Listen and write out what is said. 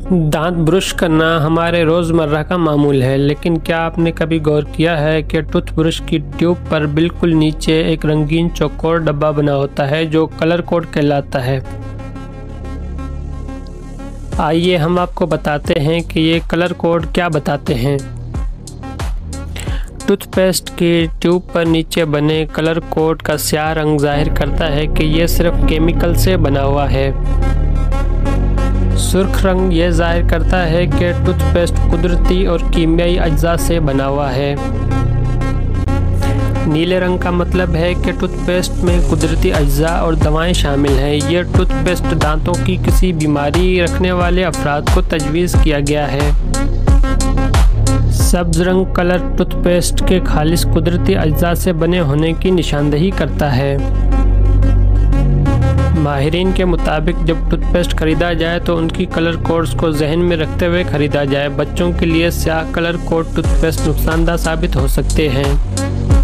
दांत ब्रश करना हमारे रोज़मर्रा का मामूल है, लेकिन क्या आपने कभी गौर किया है कि टूथब्रश की ट्यूब पर बिल्कुल नीचे एक रंगीन चौकोर डब्बा बना होता है जो कलर कोड कहलाता है। आइए हम आपको बताते हैं कि ये कलर कोड क्या बताते हैं। टूथपेस्ट की ट्यूब पर नीचे बने कलर कोड का स्याह रंग जाहिर करता है कि ये सिर्फ केमिकल से बना हुआ है। सुर्ख रंग ये जाहिर करता है कि टूथपेस्ट कुदरती और कीमियाई अज्जा से बना हुआ है। नीले रंग का मतलब है कि टूथपेस्ट में कुदरती अज्जा और दवाएं शामिल हैं। ये टूथपेस्ट दांतों की किसी बीमारी रखने वाले अफराद को तजवीज़ किया गया है। सब्ज़ रंग कलर टूथपेस्ट के खालिस कुदरती अज्जा से बने होने की निशानदही करता है। माहिरीन के मुताबिक जब टूथपेस्ट खरीदा जाए तो उनकी कलर कोड्स को जहन में रखते हुए खरीदा जाए। बच्चों के लिए स्याह कलर कोड टूथपेस्ट नुकसानदेह साबित हो सकते हैं।